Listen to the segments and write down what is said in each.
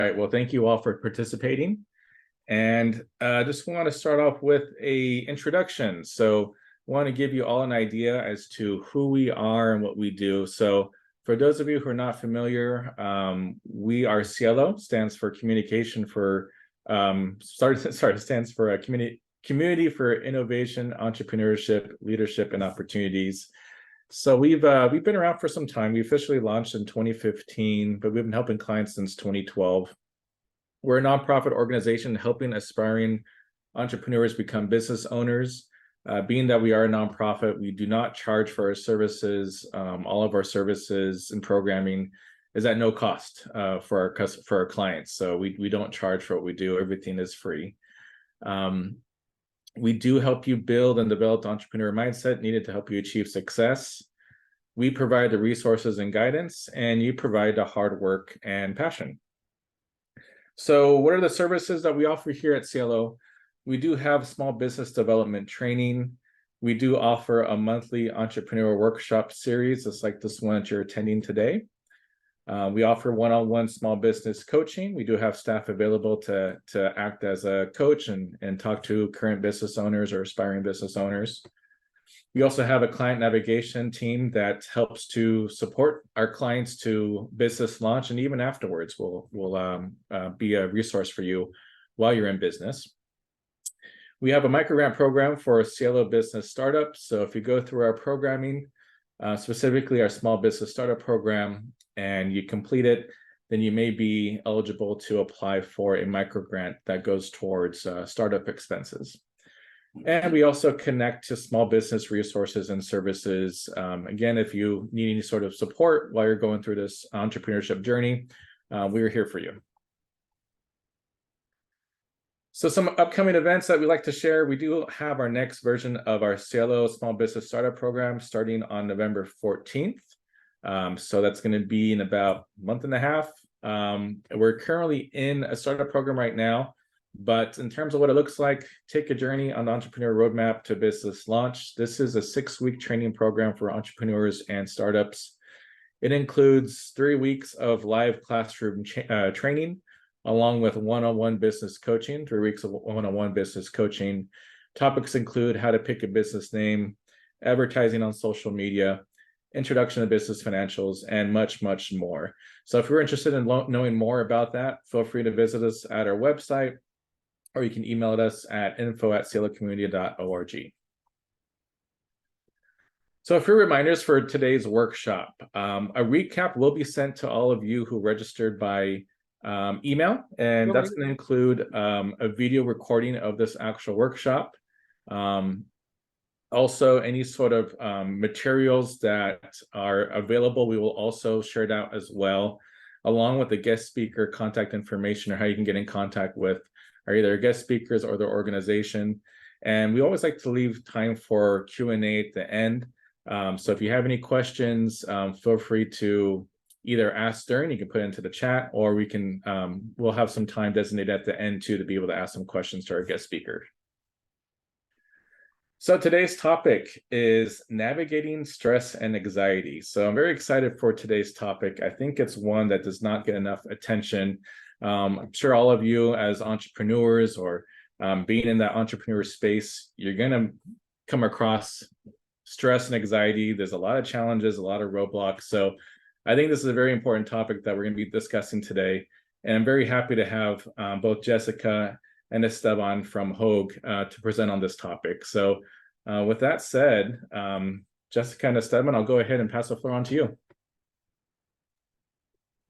All right, well, thank you all for participating. And I just want to start off with a introduction. So I want to give you all an idea as to who we are and what we do. So for those of you who are not familiar, we are CIELO, stands for Communication for, stands for Community for Innovation, Entrepreneurship, Leadership, and Opportunities. So we've been around for some time. We officially launched in 2015, but we've been helping clients since 2012. We're a nonprofit organization helping aspiring entrepreneurs become business owners. Being that we are a nonprofit, we do not charge for our services. All of our services and programming is at no cost for our clients. So we don't charge for what we do. Everything is free. We do help you build and develop the entrepreneur mindset needed to help you achieve success. We provide the resources and guidance, and you provide the hard work and passion. So what are the services that we offer here at CIELO? We do have small business development training. We do offer a monthly entrepreneur workshop series, just like this one that you're attending today. We offer one-on-one small business coaching. We do have staff available to act as a coach and talk to current business owners or aspiring business owners. We also have a client navigation team that helps to support our clients to business launch, and even afterwards, we'll be a resource for you while you're in business. We have a microgrant program for CIELO business startups. So if you go through our programming, specifically our small business startup program, and you complete it, then you may be eligible to apply for a microgrant that goes towards startup expenses. And we also connect to small business resources and services. Again, if you need any sort of support while you're going through this entrepreneurship journey, we're here for you. So some upcoming events that we like to share. We do have our next version of our CIELO Small Business Startup Program starting on November 14th. So that's going to be in about a month and a half. We're currently in a startup program right now, but in terms of what it looks like, take a journey on the Entrepreneur Roadmap to Business Launch. This is a 6-week training program for entrepreneurs and startups. It includes 3 weeks of live classroom training, along with one-on-one business coaching, 3 weeks of one-on-one business coaching. Topics include how to pick a business name, advertising on social media, introduction to business financials, and much, much more. So if you're interested in knowing more about that, feel free to visit us at our website, or you can email us at info@cielocommunity.org. So a few reminders for today's workshop. A recap will be sent to all of you who registered by email, and that's going to include a video recording of this actual workshop. Also, any sort of materials that are available, we will also share it out as well, along with the guest speaker contact information, or how you can get in contact with either guest speakers or their organization. And we always like to leave time for Q&A at the end. So if you have any questions, feel free to either ask during, you can put it into the chat, or we'll have some time designated at the end too to be able to ask some questions to our guest speaker. So today's topic is navigating stress and anxiety. So I'm very excited for today's topic. I think it's one that does not get enough attention. I'm sure all of you as entrepreneurs or being in that entrepreneur space, you're going to come across stress and anxiety. There's a lot of challenges, a lot of roadblocks. So I think this is a very important topic that we're going to be discussing today. And I'm very happy to have both Jessica and Esteban from Hoag to present on this topic. So with that said, Jessica and Esteban, I'll go ahead and pass the floor on to you.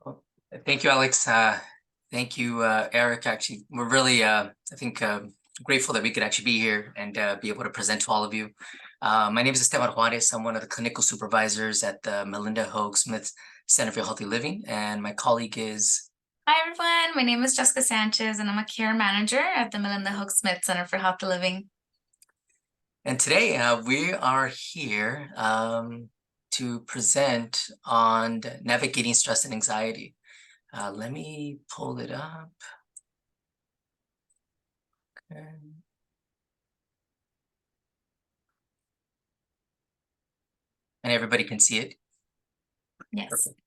Well, thank you, Alex. Thank you, Eric. Actually, we're really, I think, grateful that we could actually be here and be able to present to all of you. My name is Esteban Juarez. I'm one of the clinical supervisors at the Melinda Hoag Smith Center for Healthy Living, and my colleague is... Hi, everyone. My name is Jessica Sanchez, and I'm a care manager at the Melinda Hoag Smith Center for Healthy Living. And today we are here to present on navigating stress and anxiety. Let me pull it up. Okay. And everybody can see it? Yes. Perfect.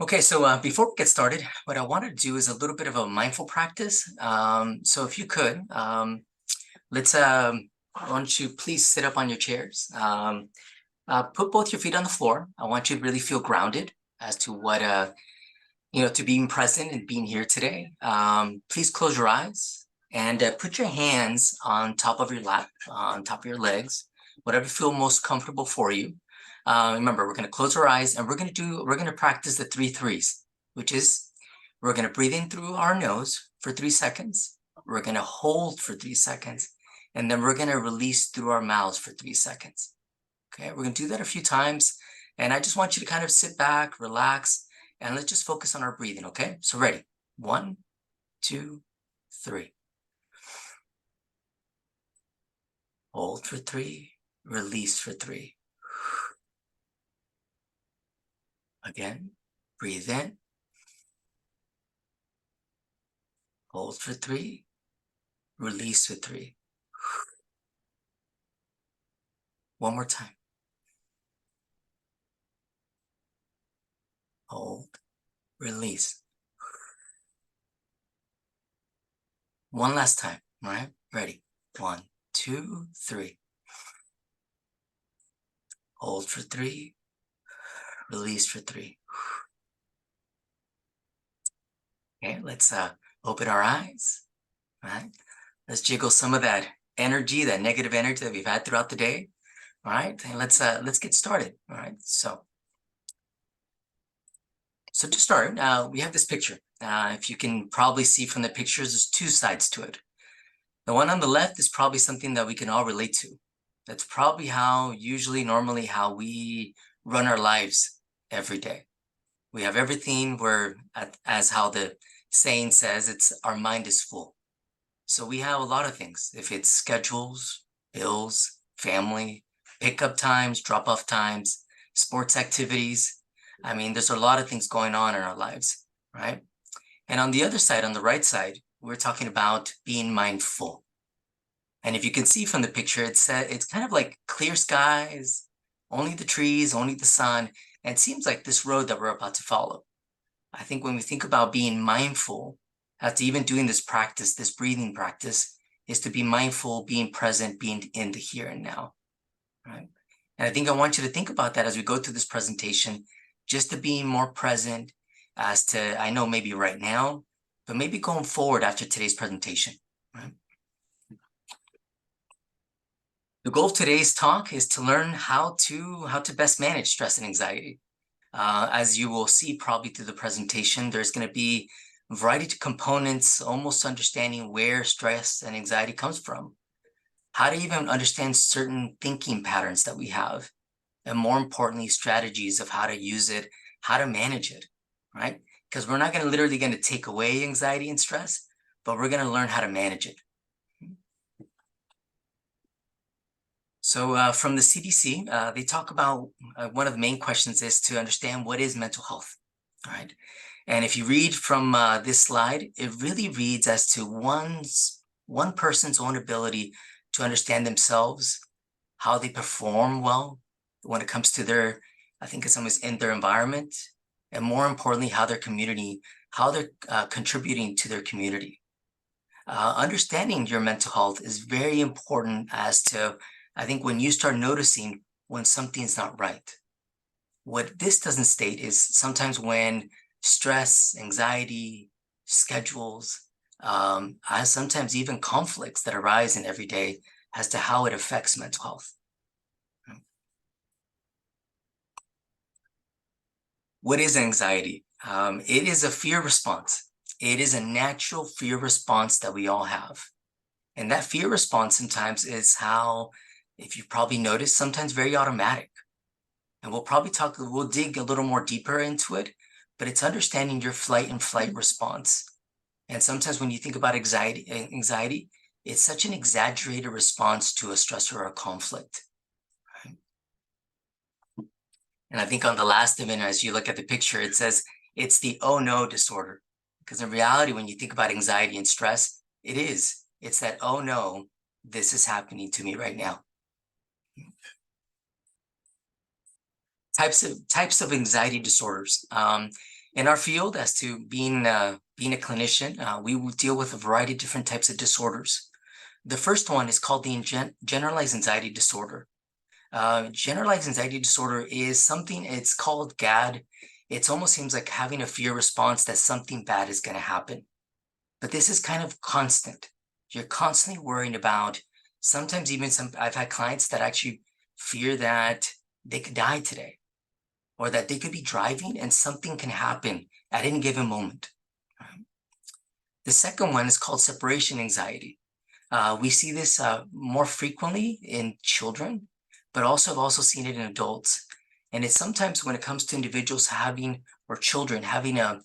Okay, so before we get started, what I want to do is a little bit of a mindful practice. So if you could, let's, why don't you please sit up on your chairs. Put both your feet on the floor. I want you to really feel grounded as to what, to being present and being here today. Please close your eyes and put your hands on top of your lap, on top of your legs, whatever feel most comfortable for you. Remember, we're going to close our eyes and we're going to practice the 3 3s, which is we're going to breathe in through our nose for 3 seconds. We're going to hold for 3 seconds. And then we're going to release through our mouths for 3 seconds. Okay, we're going to do that a few times. And I just want you to kind of sit back, relax, and let's just focus on our breathing. Okay, so ready? 1, 2, 3. Hold for 3, release for 3. Again, breathe in. Hold for 3, release for 3. One more time. Hold, release. One last time, all right? Ready? 1, 2, 3. Hold for 3, release for 3. Okay, let's open our eyes, all right? Let's jiggle some of that energy, that negative energy that we've had throughout the day, all right? And let's get started, all right? So to start, we have this picture. If you can probably see from the pictures, there's 2 sides to it. The one on the left is probably something that we can all relate to. That's probably normally how we run our lives every day. We have everything where, as how the saying says, it's our mind is full. So we have a lot of things. If it's schedules, bills, family, pickup times, drop-off times, sports activities. I mean, there's a lot of things going on in our lives, right? And on the other side, on the right side, we're talking about being mindful. And if you can see from the picture, it's kind of like clear skies, only the trees, only the sun. And it seems like this road that we're about to follow. I think when we think about being mindful, after even doing this practice, this breathing practice, is to be mindful, being present, being in the here and now, right? And I think I want you to think about that as we go through this presentation, just to being more present as to, I know maybe right now, but maybe going forward after today's presentation, right? The goal of today's talk is to learn how to best manage stress and anxiety. As you will see probably through the presentation, there's going to be a variety of components, almost understanding where stress and anxiety comes from, how to even understand certain thinking patterns that we have, and more importantly, strategies of how to use it, how to manage it, right? Because we're not literally going to take away anxiety and stress, but we're going to learn how to manage it. So from the CDC, they talk about one of the main questions is to understand what is mental health, all right? And if you read from this slide, it really reads as to one person's own ability to understand themselves, how they perform well when it comes to their, I think it's almost in their environment, and more importantly, how their community, how they're contributing to their community. Understanding your mental health is very important as to, I think, when you start noticing when something's not right. What this doesn't state is sometimes when stress, anxiety, schedules, sometimes even conflicts that arise in every day as to how it affects mental health. What is anxiety? It is a fear response. It is a natural fear response that we all have. And that fear response sometimes is how, if you probably noticed, sometimes very automatic. And we'll dig a little more deeper into it, but it's understanding your flight and flight response. And sometimes when you think about anxiety, it's such an exaggerated response to a stressor or a conflict. Right? And I think on the last of it, as you look at the picture, it says it's the oh no disorder. Because in reality, when you think about anxiety and stress, it's that, oh no, this is happening to me right now. Types of anxiety disorders. In our field, as to being a clinician, we will deal with a variety of different types of disorders. The first one is called the generalized anxiety disorder. Generalized anxiety disorder is something, it's called GAD. It almost seems like having a fear response that something bad is going to happen. But this is kind of constant. You're constantly worrying about, sometimes even I've had clients that actually fear that they could die today, or that they could be driving and something can happen at any given moment. The second one is called separation anxiety. We see this more frequently in children, but I've also seen it in adults. And it's sometimes when it comes to individuals having, or children having a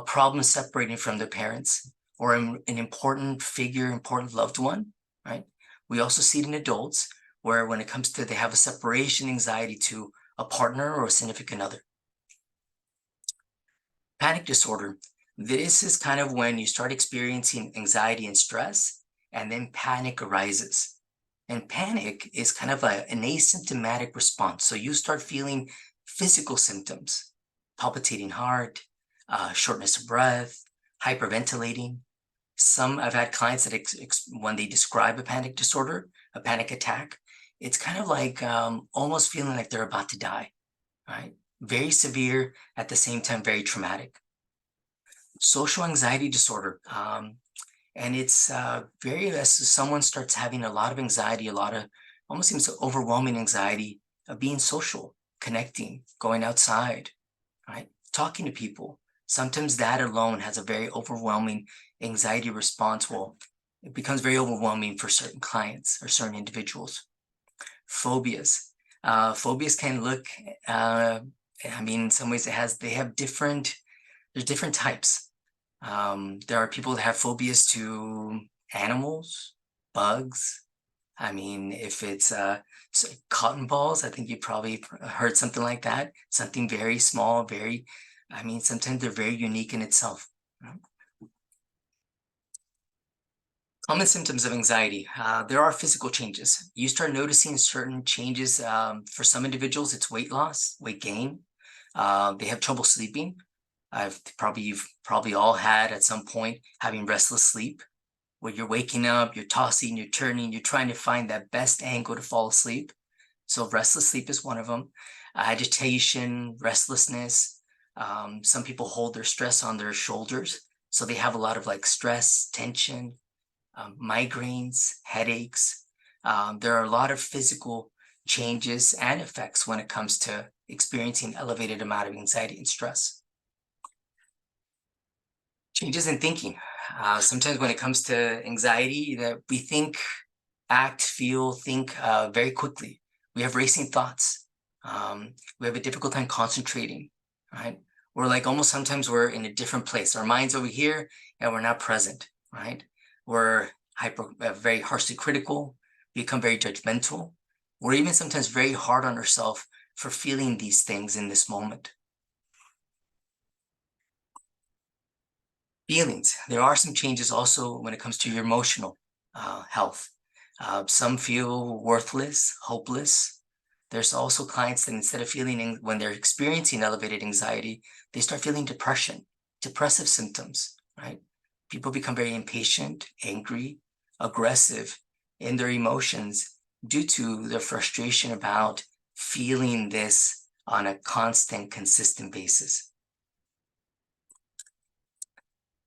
problem separating from their parents, or an important figure, important loved one, right? We also see it in adults, where when it comes to, they have a separation anxiety to a partner or a significant other. Panic disorder. This is kind of when you start experiencing anxiety and stress, and then panic arises. And panic is kind of an asymptomatic response. So you start feeling physical symptoms, palpitating heart, shortness of breath, hyperventilating. I've had clients that when they describe a panic disorder, a panic attack, it's kind of like almost feeling like they're about to die, right? Very severe, at the same time, very traumatic. Social anxiety disorder. And it's as someone starts having a lot of anxiety, almost seems overwhelming anxiety of being social, connecting, going outside, right? Talking to people. Sometimes that alone has a very overwhelming anxiety response. Well, it becomes very overwhelming for certain clients or certain individuals. Phobias. Phobias can look, in some ways there's different types. There are people that have phobias to animals, bugs. If it's cotton balls, I think you probably heard something like that. Something very small, sometimes they're very unique in itself. Common symptoms of anxiety. There are physical changes. You start noticing certain changes. For some individuals, it's weight loss, weight gain. They have trouble sleeping. You've probably all had at some point having restless sleep, where you're waking up, you're tossing, you're turning, you're trying to find that best angle to fall asleep. So restless sleep is one of them. Agitation, restlessness. Some people hold their stress on their shoulders. So they have a lot of stress, tension, migraines, headaches. There are a lot of physical changes and effects when it comes to experiencing elevated amount of anxiety and stress. Changes in thinking. Sometimes when it comes to anxiety, that we think, act, feel, think very quickly. We have racing thoughts. We have a difficult time concentrating, right? We're almost sometimes we're in a different place. Our mind's over here and we're not present, right? We're very harshly critical, become very judgmental. We're even sometimes very hard on ourselves for feeling these things in this moment. Feelings. There are some changes also when it comes to your emotional health. Some feel worthless, hopeless. There's also clients that instead of feeling, when they're experiencing elevated anxiety, they start feeling depression, depressive symptoms, right? People become very impatient, angry, aggressive in their emotions due to their frustration about feeling this on a constant, consistent basis.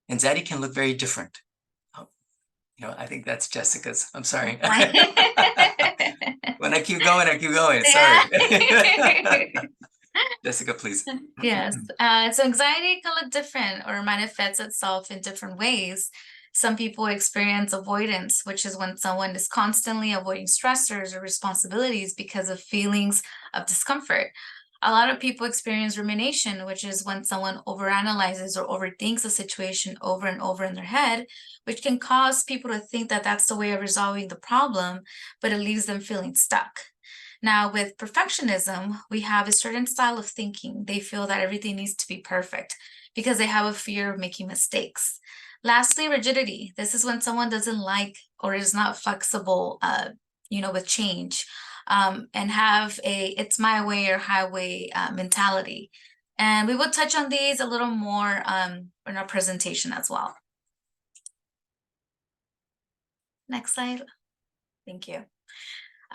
Anxiety can look very different. I think that's Jessica's. I'm sorry. When I keep going, Sorry. Jessica, please. Yes. So anxiety can look different or manifests itself in different ways. Some people experience avoidance, which is when someone is constantly avoiding stressors or responsibilities because of feelings of discomfort. A lot of people experience rumination, which is when someone overanalyzes or overthinks a situation over and over in their head, which can cause people to think that that's the way of resolving the problem, but it leaves them feeling stuck. Now, with perfectionism, we have a certain style of thinking. They feel that everything needs to be perfect because they have a fear of making mistakes. Lastly, rigidity. This is when someone doesn't like or is not flexible, with change. And have a it's my way or highway mentality. And we will touch on these a little more in our presentation as well. Next slide. Thank you.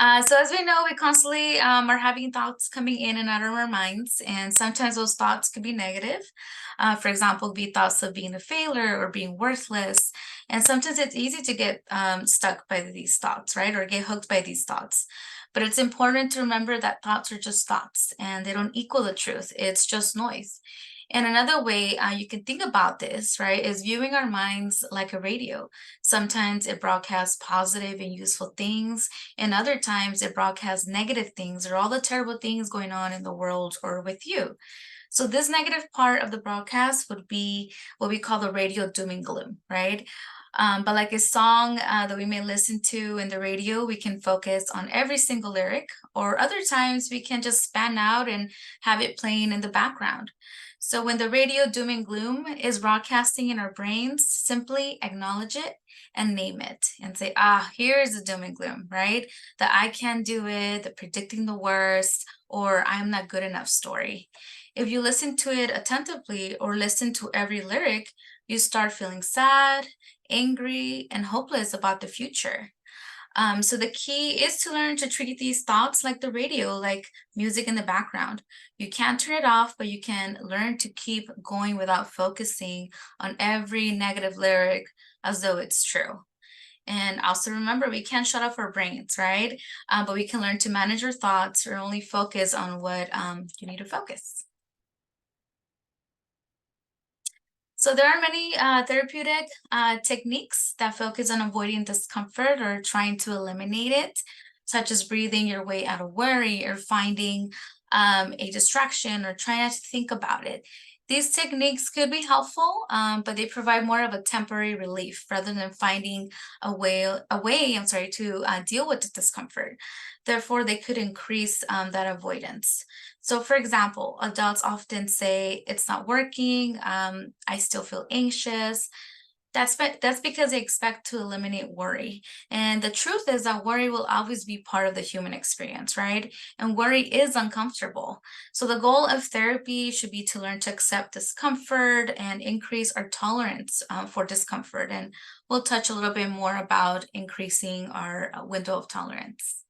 So as we know, we constantly are having thoughts coming in and out of our minds, and sometimes those thoughts could be negative. For example, be thoughts of being a failure or being worthless. And sometimes it's easy to get stuck by these thoughts, right? Or get hooked by these thoughts. But it's important to remember that thoughts are just thoughts and they don't equal the truth. It's just noise. And another way you can think about this, right, is viewing our minds like a radio. Sometimes it broadcasts positive and useful things, and other times it broadcasts negative things or all the terrible things going on in the world or with you. So this negative part of the broadcast would be what we call the radio doom and gloom, right? But like a song that we may listen to in the radio, we can focus on every single lyric, or other times we can just span out and have it playing in the background. So when the radio doom and gloom is broadcasting in our brains, simply acknowledge it and name it and say, here's the doom and gloom, right? The I can't do it, the predicting the worst, or I'm not good enough story. If you listen to it attentively or listen to every lyric, you start feeling sad, angry, and hopeless about the future. So the key is to learn to treat these thoughts like the radio, like music in the background. You can't turn it off, but you can learn to keep going without focusing on every negative lyric as though it's true. And also remember, we can't shut off our brains, right? But we can learn to manage our thoughts or only focus on what you need to focus. So there are many therapeutic techniques that focus on avoiding discomfort or trying to eliminate it, such as breathing your way out of worry or finding a distraction or trying not to think about it. These techniques could be helpful, but they provide more of a temporary relief rather than finding a way to deal with the discomfort. Therefore, they could increase that avoidance. So for example, adults often say, it's not working, I still feel anxious. That's because they expect to eliminate worry. And the truth is that worry will always be part of the human experience, right? And worry is uncomfortable. So the goal of therapy should be to learn to accept discomfort and increase our tolerance for discomfort. And we'll touch a little bit more about increasing our window of tolerance.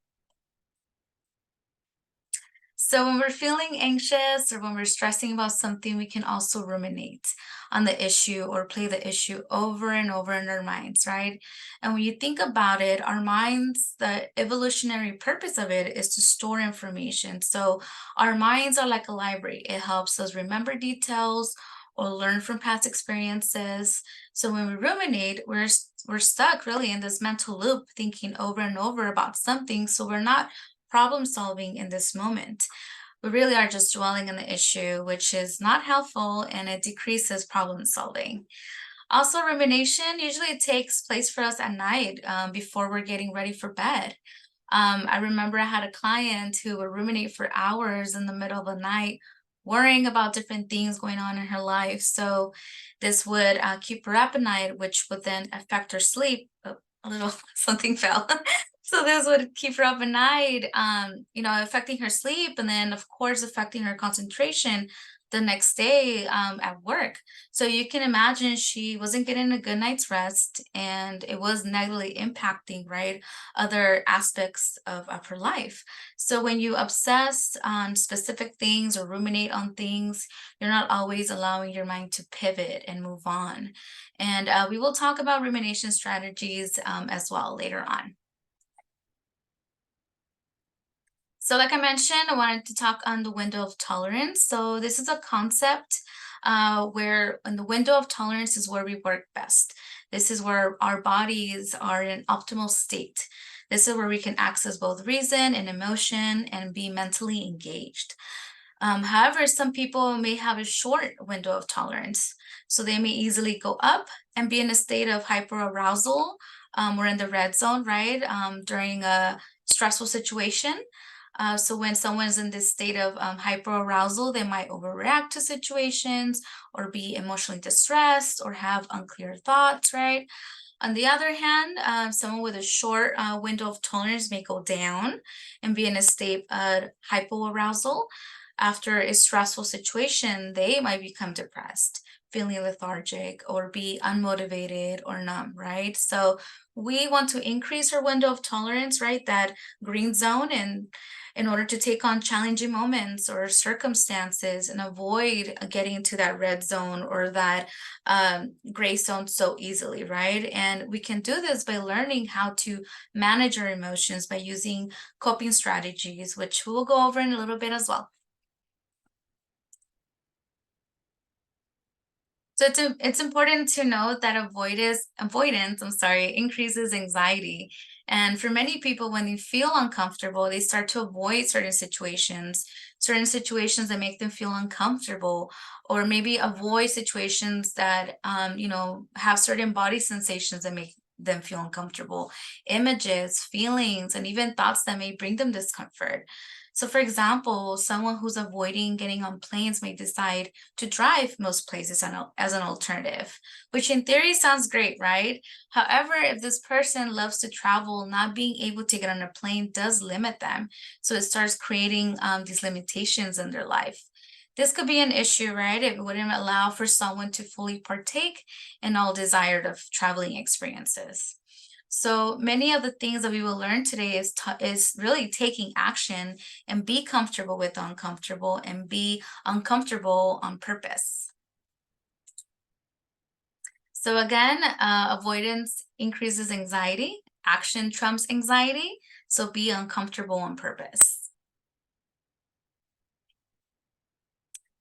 So when we're feeling anxious or when we're stressing about something, we can also ruminate on the issue or play the issue over and over in our minds, right? And when you think about it, our minds, the evolutionary purpose of it is to store information. So our minds are like a library. It helps us remember details or learn from past experiences. So when we ruminate, we're stuck really in this mental loop, thinking over and over about something. So we're not problem solving in this moment. We really are just dwelling on the issue, which is not helpful, and it decreases problem solving. Also, rumination usually takes place for us at night before we're getting ready for bed. I remember I had a client who would ruminate for hours in the middle of the night, worrying about different things going on in her life. So this would keep her up at night, which would then affect her sleep. A little something fell. So this would keep her up at night, affecting her sleep, and then of course affecting her concentration the next day at work. So you can imagine she wasn't getting a good night's rest, and it was negatively impacting, right, other aspects of her life. So when you obsess on specific things or ruminate on things, you're not always allowing your mind to pivot and move on. And we will talk about rumination strategies as well later on. So like I mentioned, I wanted to talk on the window of tolerance. So this is a concept where in the window of tolerance is where we work best. This is where our bodies are in an optimal state. This is where we can access both reason and emotion and be mentally engaged. However, some people may have a short window of tolerance. So they may easily go up and be in a state of hyperarousal or in the red zone, right, during a stressful situation. So when someone's in this state of hyperarousal, they might overreact to situations or be emotionally distressed or have unclear thoughts, right? On the other hand, someone with a short window of tolerance may go down and be in a state of hypoarousal. after a stressful situation, they might become depressed, feeling lethargic, or be unmotivated or numb, right? So we want to increase our window of tolerance, right? That green zone, and in order to take on challenging moments or circumstances and avoid getting into that red zone or that gray zone so easily, right? And we can do this by learning how to manage our emotions by using coping strategies, which we'll go over in a little bit as well. So it's important to note that avoidance, increases anxiety. And for many people, when they feel uncomfortable, they start to avoid certain situations that make them feel uncomfortable, or maybe avoid situations that, have certain body sensations that make them feel uncomfortable, images, feelings, and even thoughts that may bring them discomfort. So for example, someone who's avoiding getting on planes may decide to drive most places as an alternative, which in theory sounds great, right? However, if this person loves to travel, not being able to get on a plane does limit them. So it starts creating these limitations in their life. This could be an issue, right? It wouldn't allow for someone to fully partake in all desired of traveling experiences. So many of the things that we will learn today is really taking action and be comfortable with the uncomfortable and be uncomfortable on purpose. So again, avoidance increases anxiety, action trumps anxiety, so be uncomfortable on purpose.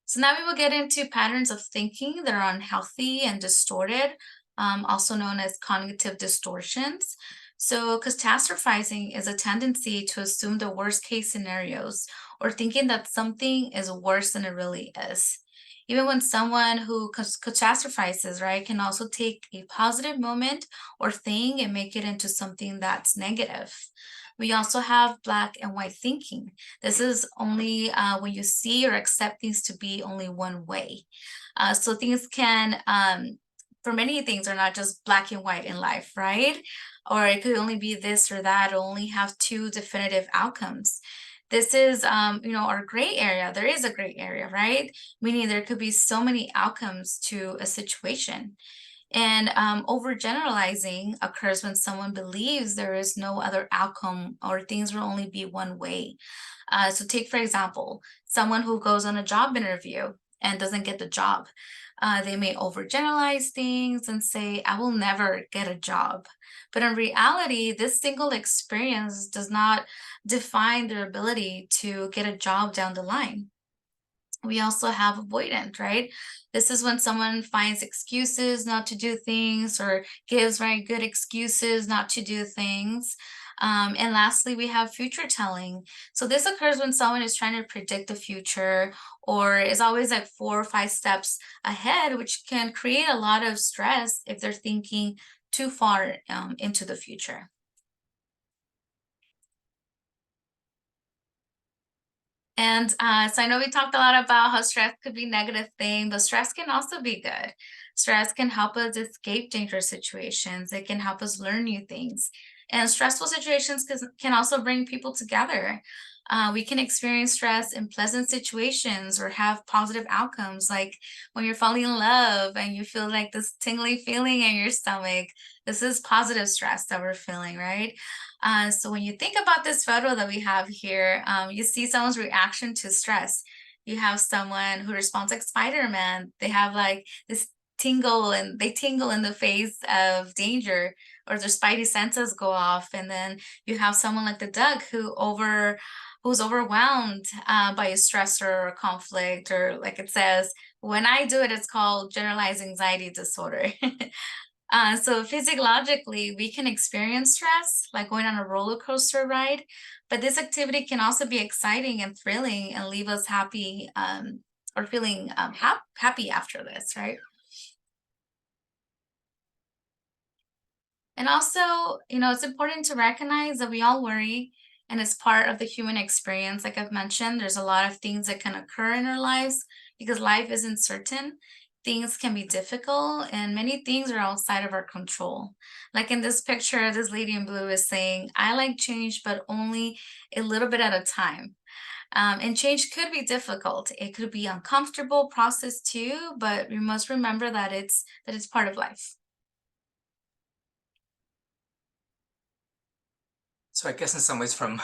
So now we will get into patterns of thinking that are unhealthy and distorted, also known as cognitive distortions. So catastrophizing is a tendency to assume the worst case scenarios or thinking that something is worse than it really is. Even when someone who catastrophizes, right, can also take a positive moment or thing and make it into something that's negative. We also have black and white thinking. This is only when you see or accept things to be only one way. So things can, for many things, are not just black and white in life, right? Or it could only be this or that, or only have two definitive outcomes. This is, our gray area. There is a gray area, right? Meaning there could be so many outcomes to a situation. And overgeneralizing occurs when someone believes there is no other outcome or things will only be one way. So take, for example, someone who goes on a job interview and doesn't get the job. They may overgeneralize things and say, I will never get a job. But in reality, this single experience does not define their ability to get a job down the line. We also have avoidant, right? This is when someone finds excuses not to do things or gives very good excuses not to do things. And lastly, we have future telling. So this occurs when someone is trying to predict the future or is always like 4 or 5 steps ahead, which can create a lot of stress if they're thinking too far into the future. And so I know we talked a lot about how stress could be a negative thing, but stress can also be good. Stress can help us escape dangerous situations. It can help us learn new things. And stressful situations can also bring people together. We can experience stress in pleasant situations or have positive outcomes, like when you're falling in love and you feel like this tingly feeling in your stomach. This is positive stress that we're feeling, right? So when you think about this photo that we have here, you see someone's reaction to stress. You have someone who responds like Spider-Man. They have like this tingle and they tingle in the face of danger, or their spidey senses go off. And then you have someone like the duck who's overwhelmed by a stressor or a conflict, or like it says, when I do it, it's called generalized anxiety disorder. So physiologically, we can experience stress, like going on a roller coaster ride, but this activity can also be exciting and thrilling and leave us happy or feeling happy after this, right? And also, it's important to recognize that we all worry, and it's part of the human experience. Like I've mentioned, there's a lot of things that can occur in our lives because life isn't certain. Things can be difficult, and many things are outside of our control. Like in this picture, this lady in blue is saying, I like change, but only a little bit at a time. And change could be difficult. It could be uncomfortable process too, but we must remember that it's part of life. So I guess in some ways from,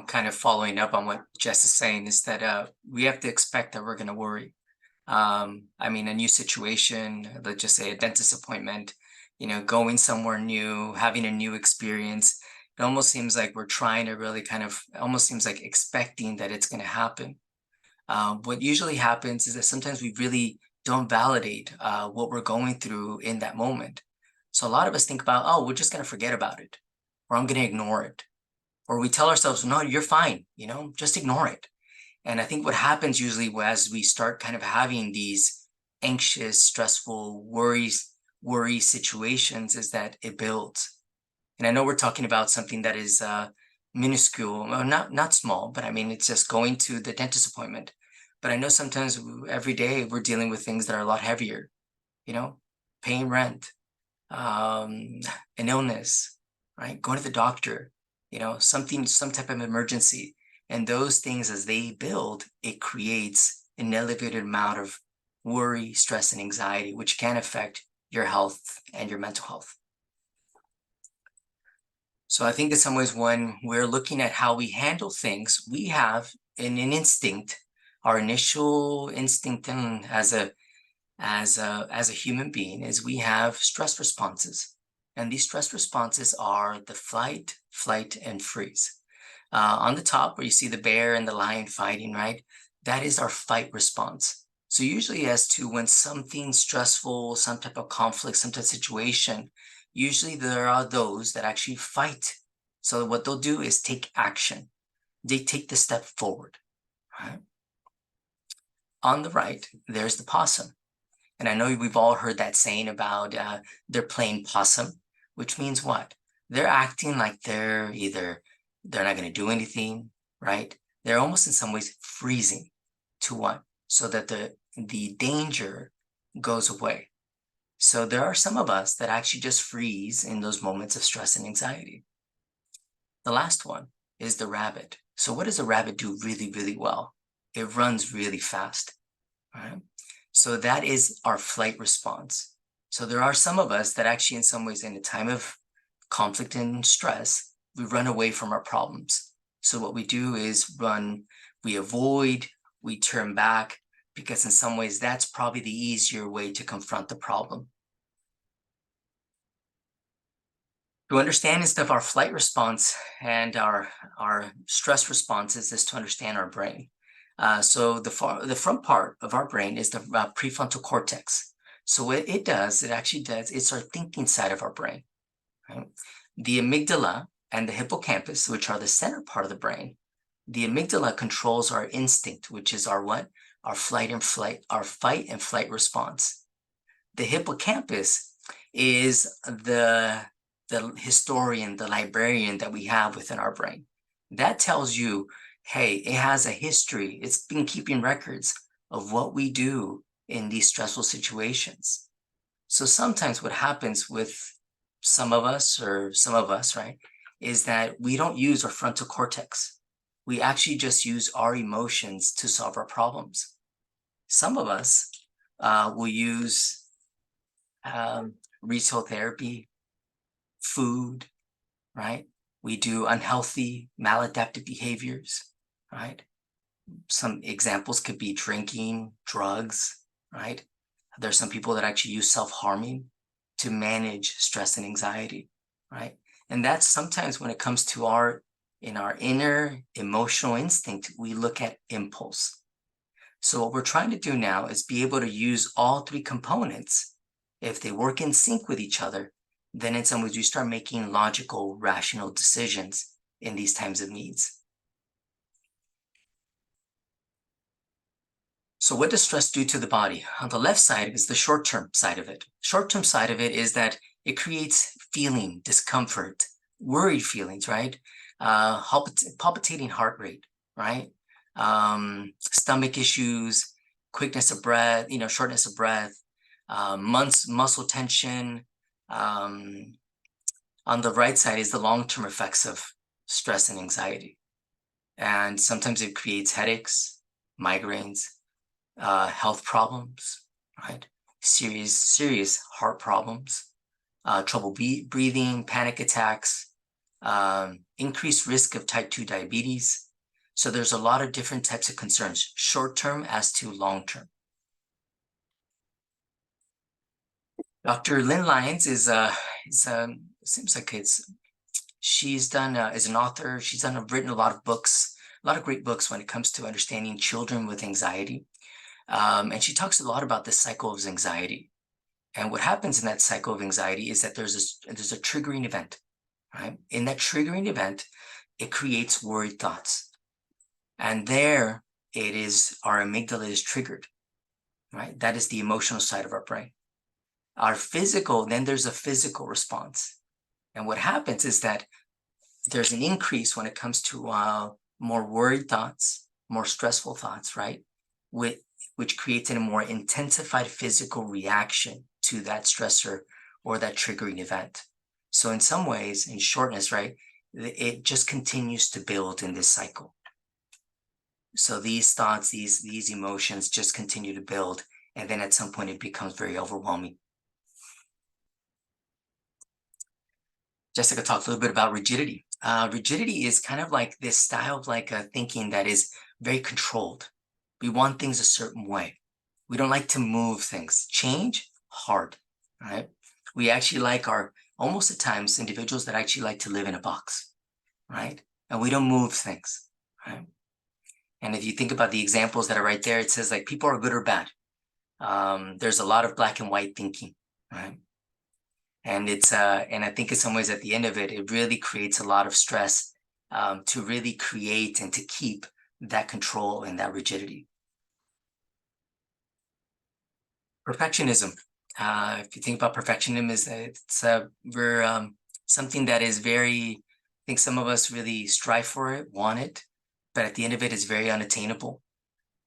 kind of following up on what Jess is saying is that we have to expect that we're going to worry. I mean, a new situation, let's just say a dentist appointment, going somewhere new, having a new experience. It almost seems like we're trying to really almost seems like expecting that it's going to happen. What usually happens is that sometimes we really don't validate what we're going through in that moment. So a lot of us think about, oh, we're just going to forget about it, or I'm going to ignore it. Or we tell ourselves, no, you're fine, just ignore it. And I think what happens usually as we start kind of having these anxious, stressful, worry situations is that it builds. And I know we're talking about something that is minuscule, well, not small, but I mean, it's just going to the dentist appointment. But I know sometimes every day we're dealing with things that are a lot heavier, paying rent, an illness, right? Going to the doctor, some type of emergency. And those things, as they build, it creates an elevated amount of worry, stress, and anxiety, which can affect your health and your mental health. So I think in some ways, when we're looking at how we handle things, we have an instinct, our initial instinct as a human being is we have stress responses. And these stress responses are the fight, flight, and freeze. On the top where you see the bear and the lion fighting, right? That is our fight response. So usually as to when something stressful, some type of conflict, some type of situation, usually there are those that actually fight. So what they'll do is take action. They take the step forward, right? On the right, there's the possum. And I know we've all heard that saying about they're playing possum, which means what? They're acting like they're not going to do anything, right? They're almost in some ways freezing to what? So that the danger goes away. So there are some of us that actually just freeze in those moments of stress and anxiety. The last one is the rabbit. So what does a rabbit do really, really well? It runs really fast, right? So that is our flight response. So there are some of us that actually in some ways in a time of conflict and stress, we run away from our problems. So what we do is we avoid, we turn back, because in some ways that's probably the easier way to confront the problem. To understand instead of our flight response and our stress responses is to understand our brain. So the front part of our brain is the prefrontal cortex. So what it does, it's our thinking side of our brain. Right? The amygdala and the hippocampus, which are the center part of the brain, the amygdala controls our instinct, which is our what? Our fight and flight response. The hippocampus is the historian, the librarian that we have within our brain. That tells you, hey, it has a history. It's been keeping records of what we do in these stressful situations. So sometimes what happens with some of us, right, is that we don't use our frontal cortex. We actually just use our emotions to solve our problems. Some of us will use retail therapy, food, right? We do unhealthy, maladaptive behaviors, right? Some examples could be drinking, drugs, right? There's some people that actually use self-harming to manage stress and anxiety, right? And that's sometimes when it comes to in our inner emotional instinct, we look at impulse. So what we're trying to do now is be able to use all three components. If they work in sync with each other, then in some ways you start making logical, rational decisions in these times of needs. So what does stress do to the body? On the left side is the short-term side of it. Short-term side of it is that it creates feeling, discomfort, worried feelings, right? Palpitating heart rate, right? Stomach issues, quickness of breath, shortness of breath, muscle tension. On the right side is the long-term effects of stress and anxiety. And sometimes it creates headaches, migraines, health problems, right? Serious heart problems, trouble breathing, panic attacks, increased risk of type 2 diabetes. So there's a lot of different types of concerns, short-term as to long-term. Dr. Lynn Lyons seems like she's done, is an author. She's written a lot of books, a lot of great books when it comes to understanding children with anxiety. And she talks a lot about the cycle of anxiety. And what happens in that cycle of anxiety is that there's a triggering event, right? In that triggering event, it creates worried thoughts. And there it is, our amygdala is triggered, right? That is the emotional side of our brain. Our physical, then there's a physical response. And what happens is that there's an increase when it comes to more worried thoughts, more stressful thoughts, right? Which creates a more intensified physical reaction to that stressor or that triggering event. So in some ways, in shortness, right, it just continues to build in this cycle. So these thoughts, these emotions just continue to build, and then at some point it becomes very overwhelming. Jessica talked a little bit about rigidity. Rigidity is kind of like this style of thinking that is very controlled. We want things a certain way. We don't like to move things. Change, hard, right? We actually almost at times, individuals that actually like to live in a box, right? And we don't move things, right? And if you think about the examples that are right there, it says like people are good or bad. There's a lot of black and white thinking, right? And and I think in some ways at the end of it, it really creates a lot of stress to really create and to keep that control and that rigidity. Perfectionism. If you think about perfectionism, we're something that is very, I think some of us really strive for it, want it, but at the end of it is very unattainable.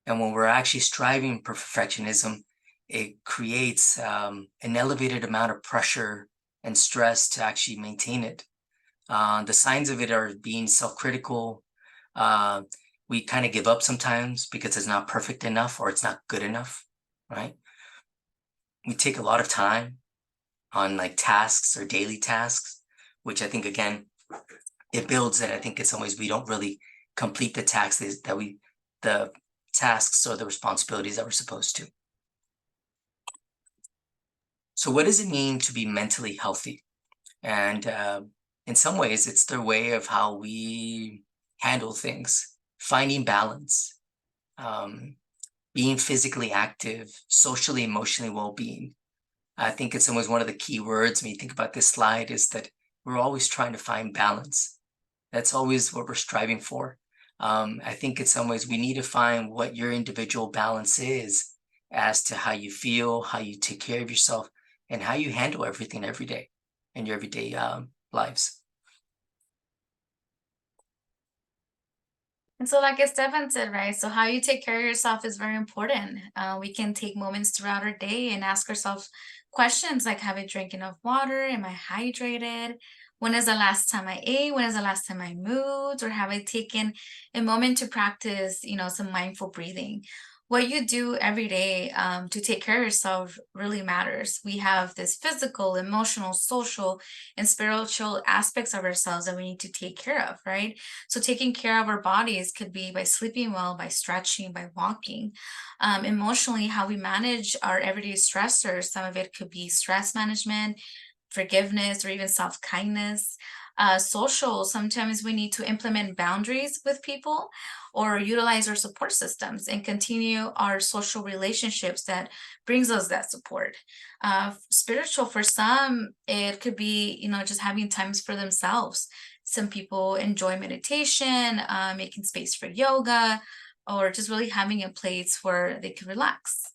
And when we're actually striving for perfectionism, it creates an elevated amount of pressure and stress to actually maintain it. The signs of it are being self-critical. We kind of give up sometimes because it's not perfect enough or it's not good enough, right? We take a lot of time on tasks or daily tasks, which I think, again, it builds that I think in some ways we don't really complete the tasks the tasks or the responsibilities that we're supposed to. So what does it mean to be mentally healthy? And in some ways, it's the way of how we handle things, finding balance, being physically active, socially, emotionally well-being. I think in some ways, one of the key words when you think about this slide is that we're always trying to find balance. That's always what we're striving for. I think in some ways we need to find what your individual balance is as to how you feel, how you take care of yourself, and how you handle everything every day in your everyday lives. And so like Esteban said, right? So how you take care of yourself is very important. We can take moments throughout our day and ask ourselves questions like, have I drank enough water? Am I hydrated? When is the last time I ate? When is the last time I moved? Or have I taken a moment to practice, some mindful breathing? What you do every day to take care of yourself really matters. We have this physical, emotional, social, and spiritual aspects of ourselves that we need to take care of, right? So taking care of our bodies could be by sleeping well, by stretching, by walking. Emotionally, how we manage our everyday stressors. Some of it could be stress management, forgiveness, or even self-kindness. Social, sometimes we need to implement boundaries with people or utilize our support systems and continue our social relationships that brings us that support. Spiritual, for some, it could be, just having times for themselves. Some people enjoy meditation, making space for yoga, or just really having a place where they can relax.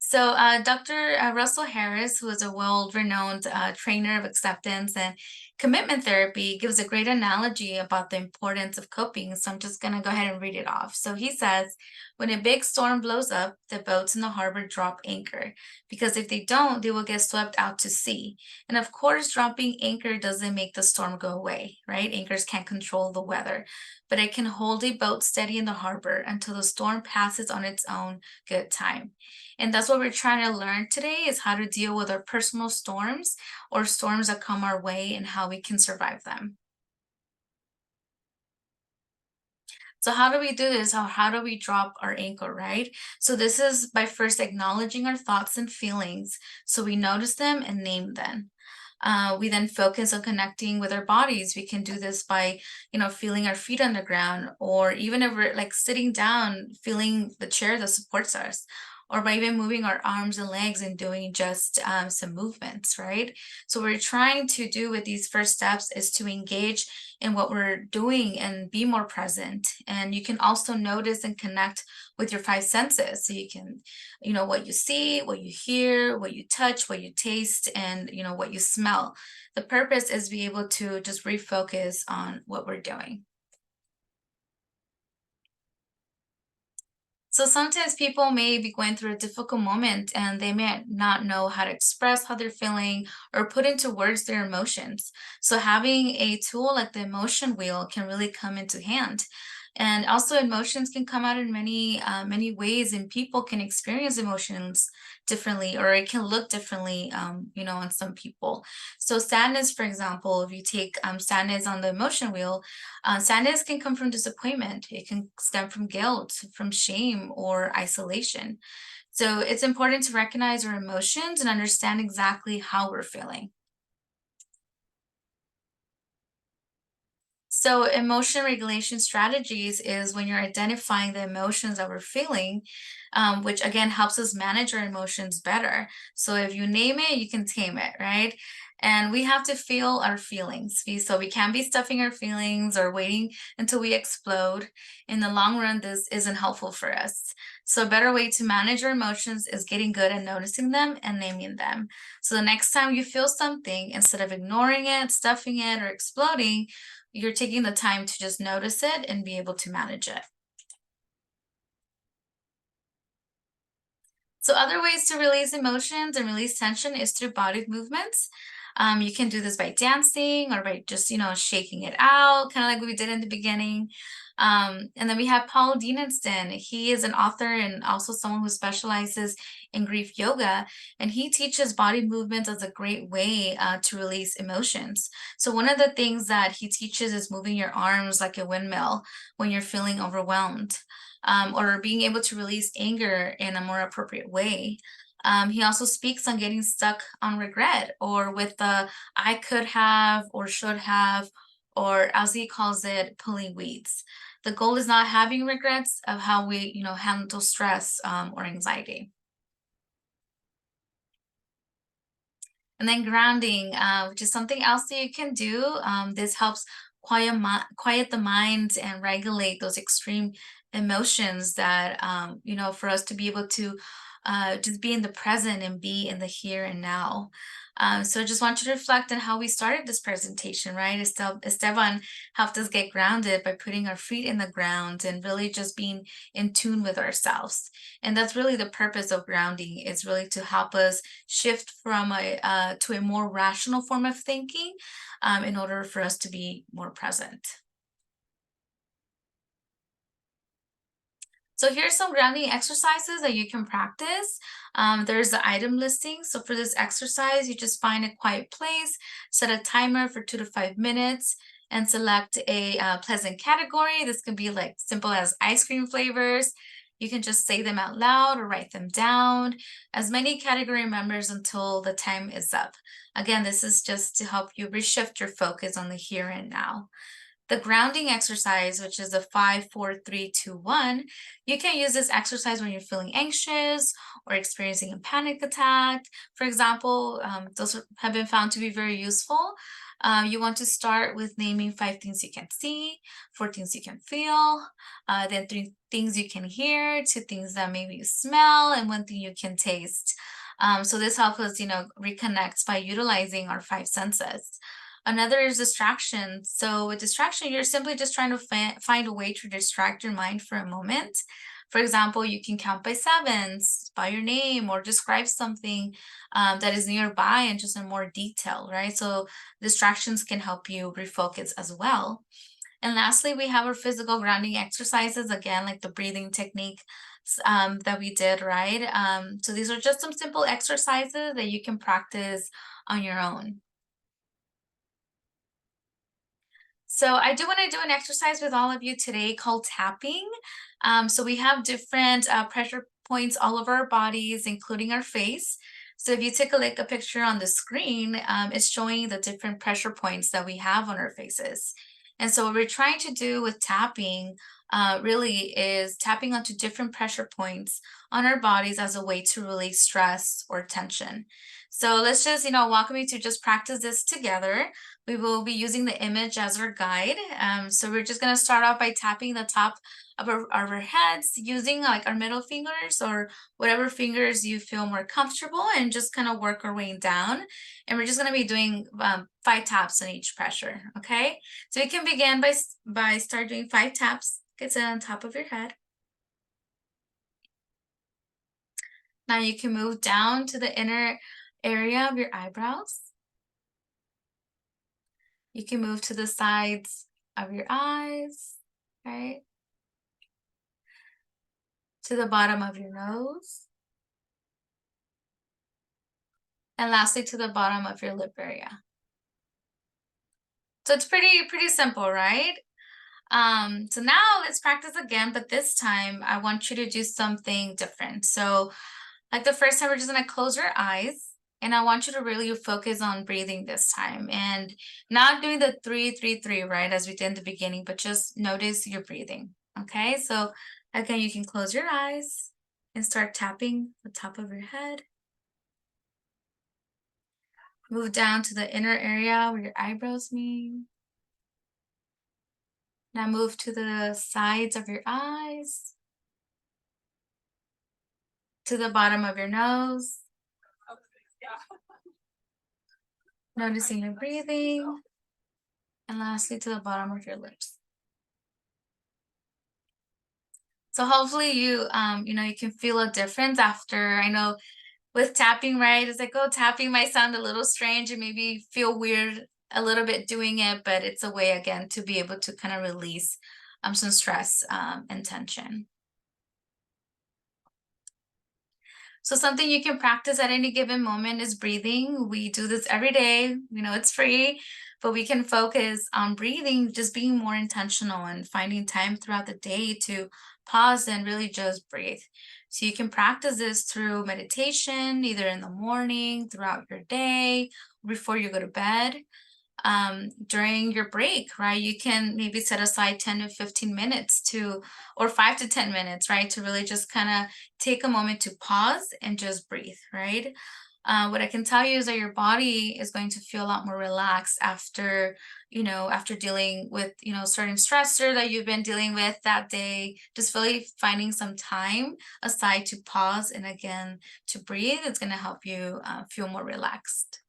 So Dr. Russell Harris, who is a world-renowned trainer of acceptance and Commitment therapy gives a great analogy about the importance of coping. So I'm just going to go ahead and read it off. So he says, when a big storm blows up, the boats in the harbor drop anchor, because if they don't, they will get swept out to sea. And of course, dropping anchor doesn't make the storm go away, right? Anchors can't control the weather, but it can hold a boat steady in the harbor until the storm passes on its own good time. And that's what we're trying to learn today, is how to deal with our personal storms or storms that come our way and how we can survive them. So how do we do this? How do we drop our anchor, right? So this is by first acknowledging our thoughts and feelings, so we notice them and name them. We then focus on connecting with our bodies. We can do this by, feeling our feet on the ground, or even if we're like sitting down, feeling the chair that supports us, or by even moving our arms and legs and doing just some movements, right? So what we're trying to do with these first steps is to engage in what we're doing and be more present. And you can also notice and connect with your five senses. So you can, what you see, what you hear, what you touch, what you taste, and, what you smell. The purpose is be able to just refocus on what we're doing. So sometimes people may be going through a difficult moment and they may not know how to express how they're feeling or put into words their emotions. So having a tool like the emotion wheel can really come into hand. And also emotions can come out in many ways, and people can experience emotions differently, or it can look differently, on some people. So sadness, for example, if you take sadness on the emotion wheel, sadness can come from disappointment. It can stem from guilt, from shame, or isolation. So it's important to recognize our emotions and understand exactly how we're feeling. So emotion regulation strategies is when you're identifying the emotions that we're feeling, which again helps us manage our emotions better. So if you name it, you can tame it, right? And we have to feel our feelings. So we can't be stuffing our feelings or waiting until we explode. In the long run, this isn't helpful for us. So a better way to manage our emotions is getting good at noticing them and naming them. So the next time you feel something, instead of ignoring it, stuffing it, or exploding, you're taking the time to just notice it and be able to manage it. So other ways to release emotions and release tension is through body movements. You can do this by dancing or by just, shaking it out, kind of like we did in the beginning. And then we have Paul Dienenston. He is an author and also someone who specializes in grief yoga, and he teaches body movements as a great way to release emotions. So one of the things that he teaches is moving your arms like a windmill when you're feeling overwhelmed, or being able to release anger in a more appropriate way. He also speaks on getting stuck on regret, or with the I could have or should have, or as he calls it, pulling weeds. The goal is not having regrets of how we, handle stress or anxiety. And then grounding, which is something else that you can do. This helps quiet the mind and regulate those extreme emotions that, for us to be able to just be in the present and be in the here and now. So I just want you to reflect on how we started this presentation, right? Esteban helped us get grounded by putting our feet in the ground and really just being in tune with ourselves. And that's really the purpose of grounding, is really to help us shift from to a more rational form of thinking in order for us to be more present. So here's some grounding exercises that you can practice. There's the item listing. So for this exercise, you just find a quiet place, set a timer for 2 to 5 minutes, and select a pleasant category. This can be like simple as ice cream flavors. You can just say them out loud or write them down, as many category members until the time is up. Again, this is just to help you reshift your focus on the here and now. The grounding exercise, which is the 5, 4, 3, 2, 1, you can use this exercise when you're feeling anxious or experiencing a panic attack. For example, those have been found to be very useful. You want to start with naming 5 things you can see, 4 things you can feel, then 3 things you can hear, 2 things that maybe you smell, and 1 thing you can taste. So this helps us, reconnect by utilizing our 5 senses. Another is distraction. So with distraction, you're simply just trying to find a way to distract your mind for a moment. For example, you can count by sevens, by your name, or describe something that is nearby and just in more detail, right? So distractions can help you refocus as well. And lastly, we have our physical grounding exercises, again, like the breathing technique that we did, right? So these are just some simple exercises that you can practice on your own. So I do want to do an exercise with all of you today called tapping. So we have different pressure points all over our bodies, including our face. So if you take a picture on the screen, it's showing the different pressure points that we have on our faces. And so what we're trying to do with tapping really is tapping onto different pressure points on our bodies as a way to release stress or tension. So let's just, welcome you to just practice this together. We will be using the image as our guide. So we're just going to start off by tapping the top of our heads using like our middle fingers or whatever fingers you feel more comfortable, and just kind of work our way down. And we're just going to be doing 5 taps on each pressure. Okay, so you can begin by start doing 5 taps. Get it on top of your head. Now you can move down to the inner area of your eyebrows. You can move to the sides of your eyes, right? To the bottom of your nose. And lastly, to the bottom of your lip area. So it's pretty simple, right? So now let's practice again, but this time I want you to do something different. So like the first time, we're just gonna close your eyes. And I want you to really focus on breathing this time and not doing the 3-3-3, right, as we did in the beginning, but just notice your breathing. Okay, so again, you can close your eyes and start tapping the top of your head. Move down to the inner area where your eyebrows meet. Now move to the sides of your eyes, to the bottom of your nose. Noticing your breathing. And lastly, to the bottom of your lips. So hopefully you can feel a difference after. I know with tapping, right, it's like, oh, tapping might sound a little strange and maybe feel weird a little bit doing it, but it's a way, again, to be able to kind of release some stress and tension. So something you can practice at any given moment is breathing. We do this every day, it's free, but we can focus on breathing, just being more intentional and finding time throughout the day to pause and really just breathe. So you can practice this through meditation, either in the morning, throughout your day, before you go to bed. During your break, right? You can maybe set aside 10 to 15 minutes or 5 to 10 minutes, right? To really just kind of take a moment to pause and just breathe, right? What I can tell you is that your body is going to feel a lot more relaxed after dealing with, certain stressor that you've been dealing with that day. Just really finding some time aside to pause and again, to breathe. It's going to help you feel more relaxed.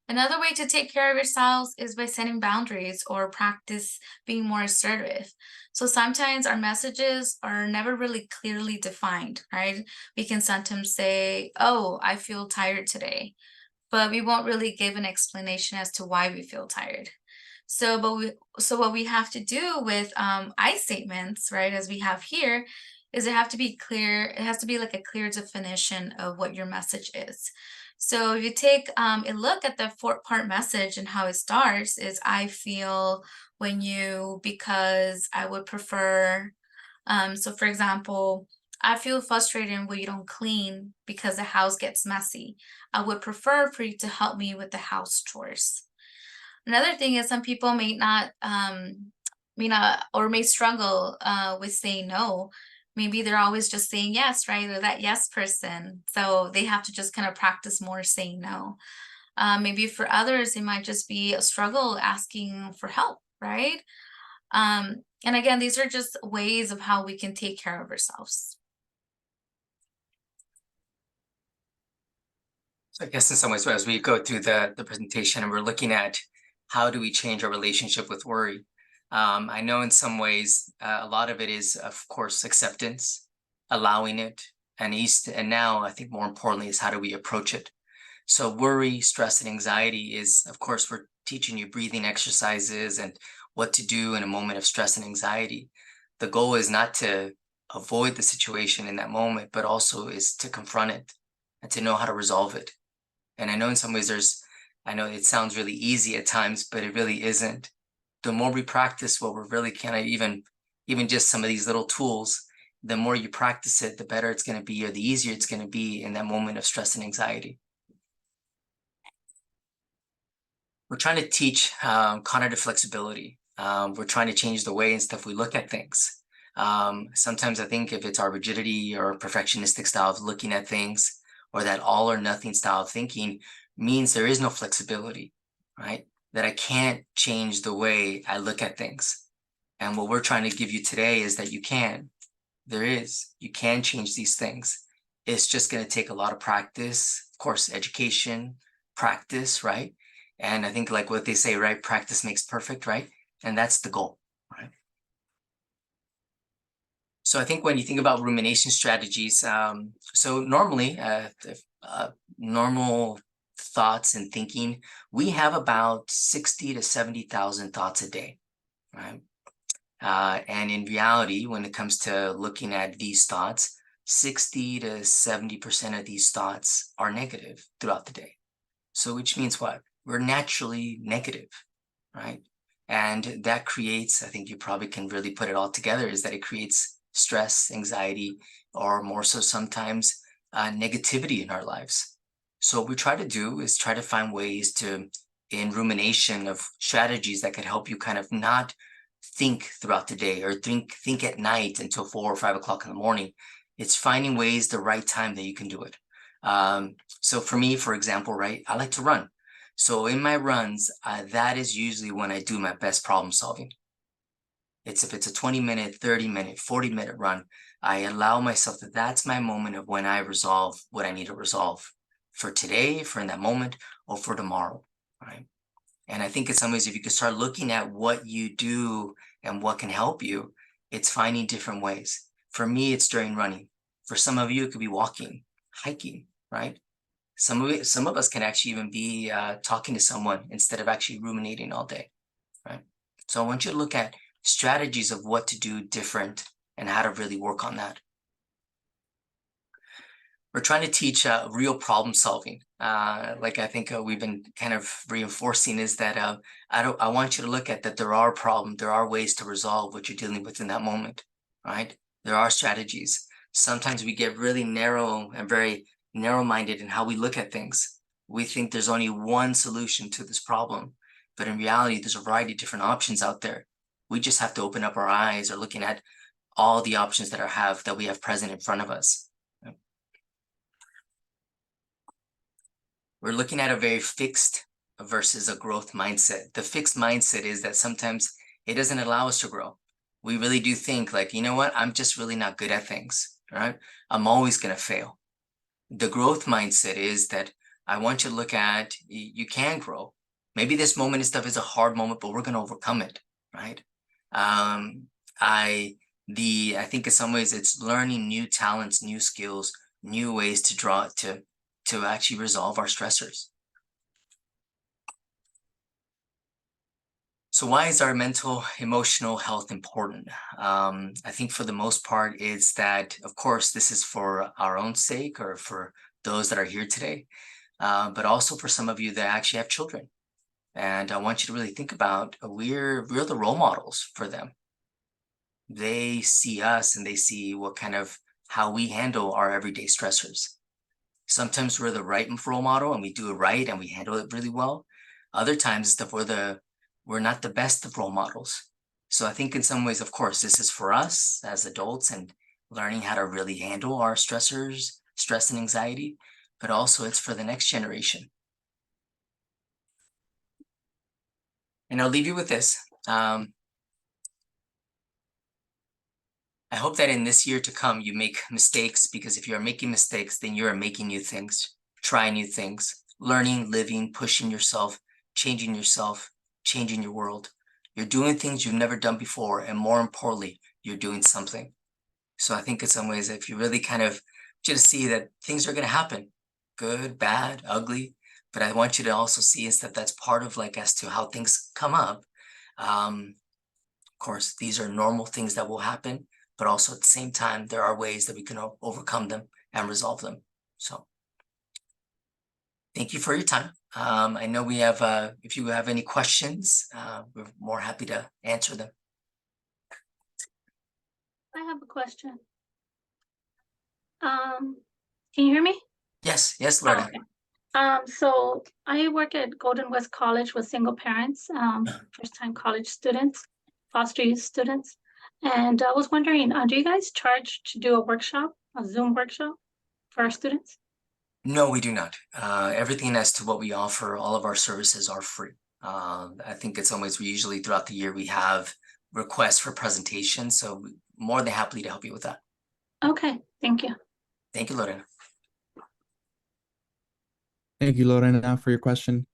Another way to take care of yourselves is by setting boundaries or practice being more assertive. So sometimes our messages are never really clearly defined, right? We can sometimes say, oh, I feel tired today, but we won't really give an explanation as to why we feel tired. So what we have to do with I statements, right, as we have here, is it have to be clear. It has to be like a clear definition of what your message is. So if you take a look at the 4-part message and how it starts is I feel when you, because I would prefer, so for example, I feel frustrated when you don't clean because the house gets messy. I would prefer for you to help me with the house chores. Another thing is some people may not or may struggle with saying no. Maybe they're always just saying yes, right? They're that yes person. So they have to just kind of practice more saying no. Maybe for others, it might just be a struggle asking for help, right? And again, these are just ways of how we can take care of ourselves. I guess in some ways, as we go through the presentation and we're looking at how do we change our relationship with worry, I know in some ways a lot of it is, of course, acceptance, allowing it, and now I think more importantly is how do we approach it. So worry, stress, and anxiety is, of course, we're teaching you breathing exercises and what to do in a moment of stress and anxiety. The goal is not to avoid the situation in that moment, but also is to confront it and to know how to resolve it. And I know in some ways I know it sounds really easy at times, but it really isn't. The more we practice what we're really kind of even just some of these little tools, the more you practice it, the better it's going to be, or the easier it's going to be in that moment of stress and anxiety. We're trying to teach cognitive flexibility. We're trying to change the way and stuff we look at things. Sometimes I think if it's our rigidity or perfectionistic style of looking at things, or that all or nothing style of thinking, means there is no flexibility, right? That I can't change the way I look at things. And what we're trying to give you today is that you can. You can change these things. It's just going to take a lot of practice, of course, education, practice, right? And I think like what they say, right? Practice makes perfect, right? And that's the goal, right? So I think when you think about rumination strategies, so normally, normal thoughts and thinking, we have about 60 to 70,000 thoughts a day, right? And in reality, when it comes to looking at these thoughts, 60 to 70% of these thoughts are negative throughout the day. So which means what? We're naturally negative, right? And that creates, I think you probably can really put it all together, is that it creates stress, anxiety, or more so sometimes negativity in our lives. So what we try to do is try to find ways to, in rumination of strategies that could help you kind of not think throughout the day or think at night until 4 or 5 o'clock in the morning. It's finding ways, the right time that you can do it. So for me, for example, right, I like to run. So in my runs, that is usually when I do my best problem solving. If it's a 20-minute, 30-minute, 40-minute run, I allow myself that's my moment of when I resolve what I need to resolve for today, for in that moment, or for tomorrow, right? And I think in some ways, if you could start looking at what you do and what can help you, it's finding different ways. For me, it's during running. For some of you, it could be walking, hiking, right? Some of us can actually even be talking to someone instead of actually ruminating all day, right? So I want you to look at strategies of what to do different and how to really work on that. We're trying to teach real problem solving. Like I think we've been kind of reinforcing is that I want you to look at that there are problems, there are ways to resolve what you're dealing with in that moment, right? There are strategies. Sometimes we get really narrow and very narrow-minded in how we look at things. We think there's only one solution to this problem, but in reality, there's a variety of different options out there. We just have to open up our eyes or looking at all the options that we have present in front of us. We're looking at a very fixed versus a growth mindset. The fixed mindset is that sometimes it doesn't allow us to grow. We really do think like, you know what, I'm just really not good at things, right? I'm always going to fail. The growth mindset is that I want you to look at, you can grow. Maybe this moment and stuff is a hard moment, but we're going to overcome it, right? I think in some ways it's learning new talents, new skills, new ways to actually resolve our stressors. So why is our mental, emotional health important? I think for the most part, it's that, of course, this is for our own sake or for those that are here today, but also for some of you that actually have children. And I want you to really think about, we're the role models for them. They see us and they see how we handle our everyday stressors. Sometimes we're the right role model and we do it right and we handle it really well. Other times we're not the best of role models. So I think in some ways, of course, this is for us as adults and learning how to really handle our stressors, stress and anxiety, but also it's for the next generation. And I'll leave you with this. I hope that in this year to come, you make mistakes, because if you are making mistakes, then you are making new things. trying new things, learning, living, pushing yourself, changing your world. You're doing things you've never done before, and more importantly, you're doing something. So I think in some ways, if you really kind of just see that things are going to happen, good, bad, ugly, but I want you to also see is that that's part of like as to how things come up. Of course, these are normal things that will happen, but also at the same time, there are ways that we can overcome them and resolve them. So thank you for your time. I know we have, if you have any questions, we're more happy to answer them. I have a question. Can you hear me? Yes, yes, Oh, Lorna. okay. So I work at Golden West College with single parents, first-time college students, foster youth students. And I was wondering, do you guys charge to do a workshop, a Zoom workshop for our students? No, we do not. Everything as to what we offer, all of our services are free. I think it's always, we usually throughout the year, we have requests for presentations. So we're more than happy to help you with that. Okay, thank you. Thank you, Lorena. Thank you, Lorena, for your question.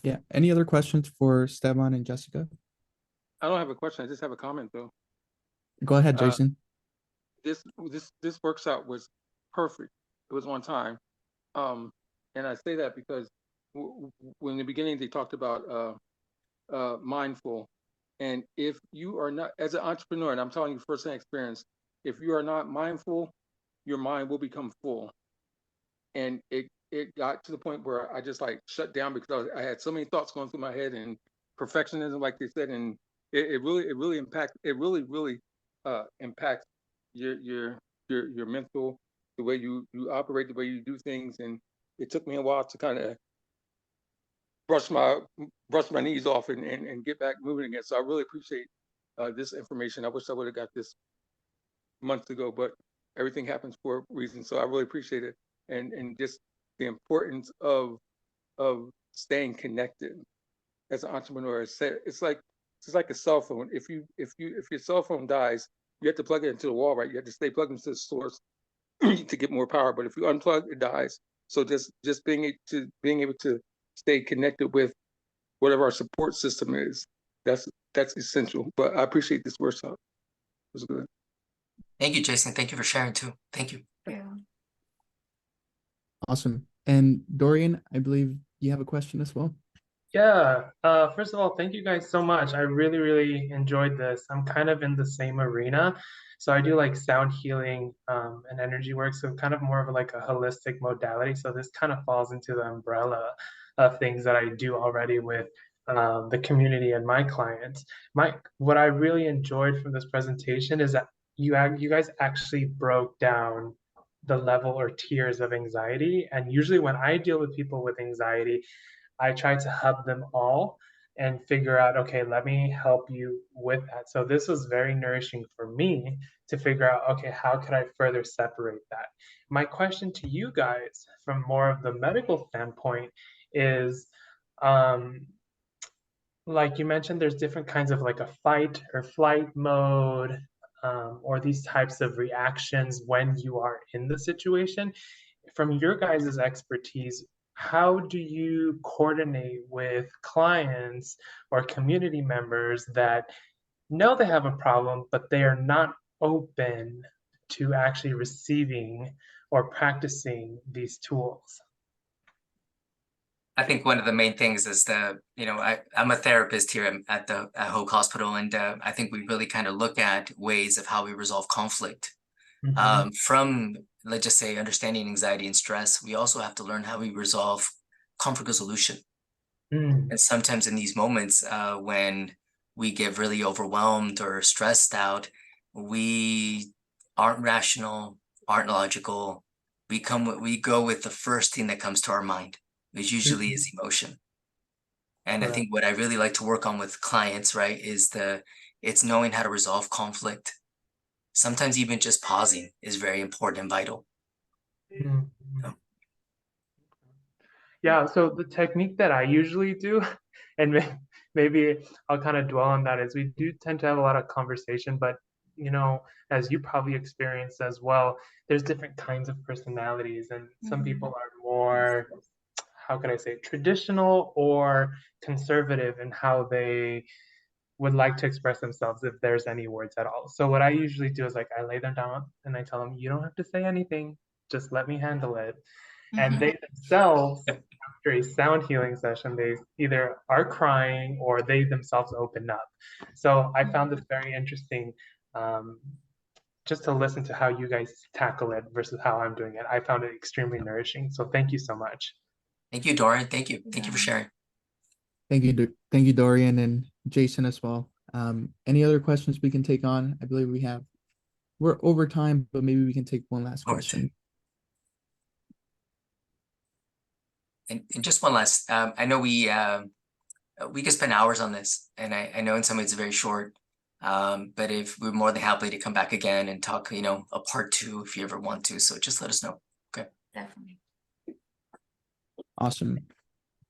Yeah, any other questions for Esteban and Jessica? I don't have a question. I just have a comment though. Go ahead, Jason. This workshop was perfect. It was on time. And I say that because when in the beginning they talked about mindful. And if you are not, as an entrepreneur, and I'm telling you firsthand experience, if you are not mindful, your mind will become full. And it got to the point where I just like shut down because I had so many thoughts going through my head and perfectionism, like they said, and it really impacts your mental, the way you operate, the way you do things. And it took me a while to kind of brush my knees off and get back moving again. So I really appreciate this information. I wish I would have got this months ago, but everything happens for a reason. So I really appreciate it. And just the importance of staying connected as an entrepreneur. It's like a cell phone. If your cell phone dies, you have to plug it into the wall, right? You have to stay plugged into the source to get more power. But if you unplug, it dies. So just being able to stay connected with whatever our support system is, that's essential. But I appreciate this workshop. It was good. Thank you, Jason. Thank you for sharing too. Thank you. Yeah. Awesome. And Dorian, I believe you have a question as well. Yeah, first of all, thank you guys so much. I really enjoyed this. I'm kind of in the same arena. So I do like sound healing and energy work. So kind of more of like a holistic modality. So this kind of falls into the umbrella of things that I do already with the community and my clients. What I really enjoyed from this presentation is that you guys actually broke down the level or tiers of anxiety. And usually when I deal with people with anxiety, I try to hub them all and figure out, okay, let me help you with that. So this was very nourishing for me to figure out, okay, how could I further separate that? My question to you guys from more of the medical standpoint is, like you mentioned, there's different kinds of like a fight or flight mode, or these types of reactions when you are in the situation. From your guys' expertise, how do you coordinate with clients or community members that know they have a problem, but they are not open to actually receiving or practicing these tools? I think one of the main things is I'm a therapist here at Hoag Hospital, and I think we really kind of look at ways of how we resolve conflict. From, let's just say, understanding anxiety and stress, we also have to learn how we resolve conflict resolution. And sometimes in these moments, when we get really overwhelmed or stressed out, we aren't rational, aren't logical. We go with the first thing that comes to our mind, which usually is emotion. And I think what I really like to work on with clients, right, is it's knowing how to resolve conflict. Sometimes even just pausing is very important and vital. Yeah, so the technique that I usually do, and maybe I'll kind of dwell on that, is we do tend to have a lot of conversation, but you know, as you probably experienced as well, there's different kinds of personalities, and some people are more, how can I say, traditional or conservative in how they would like to express themselves, if there's any words at all. So what I usually do is like I lay them down and I tell them, you don't have to say anything, just let me handle it. And they themselves, after a sound healing session, they either are crying or they themselves open up. So I found this very interesting, just to listen to how you guys tackle it versus how I'm doing it. I found it extremely nourishing. So thank you so much. Thank you, Dorian. Thank you. Thank you for sharing. Thank you, thank you, Dorian and Jason as well. Any other questions we can take on? I believe we're over time, but maybe we can take one last question. And just one last, I know we could spend hours on this, and I know in some ways it's very short. But if we're more than happy to come back again and talk, you know, a part 2 if you ever want to. So just let us know. Okay. Definitely. Awesome.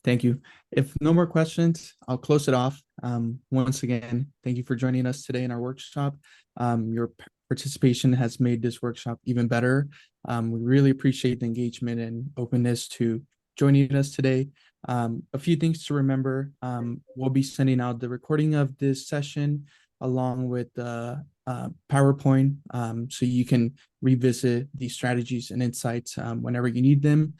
Thank you. If no more questions, I'll close it off. Once again, thank you for joining us today in our workshop. Your participation has made this workshop even better. We really appreciate the engagement and openness to joining us today. A few things to remember. We'll be sending out the recording of this session along with the PowerPoint, so you can revisit these strategies and insights whenever you need them.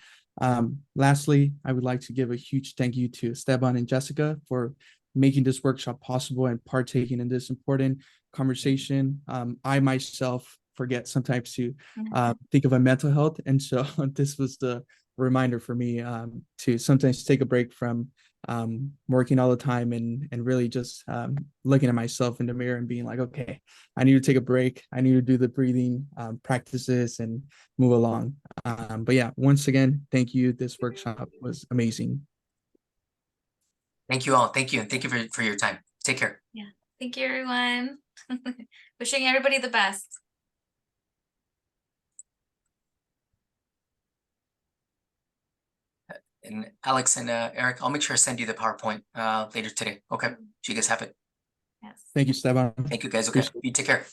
Lastly, I would like to give a huge thank you to Esteban and Jessica for making this workshop possible and partaking in this important conversation. I myself forget sometimes to think of my mental health, and so this was the reminder for me to sometimes take a break from working all the time and really just looking at myself in the mirror and being like, okay, I need to take a break. I need to do the breathing practices and move along. But yeah, once again, thank you. This workshop was amazing. Thank you all. Thank you. And thank you for your time. Take care. Yeah. Thank you, everyone. Wishing everybody the best. And Alex and Eric, I'll make sure I send you the PowerPoint later today. Okay. So you guys have it. Yes. Thank you, Esteban. Thank you guys. Okay. You take care.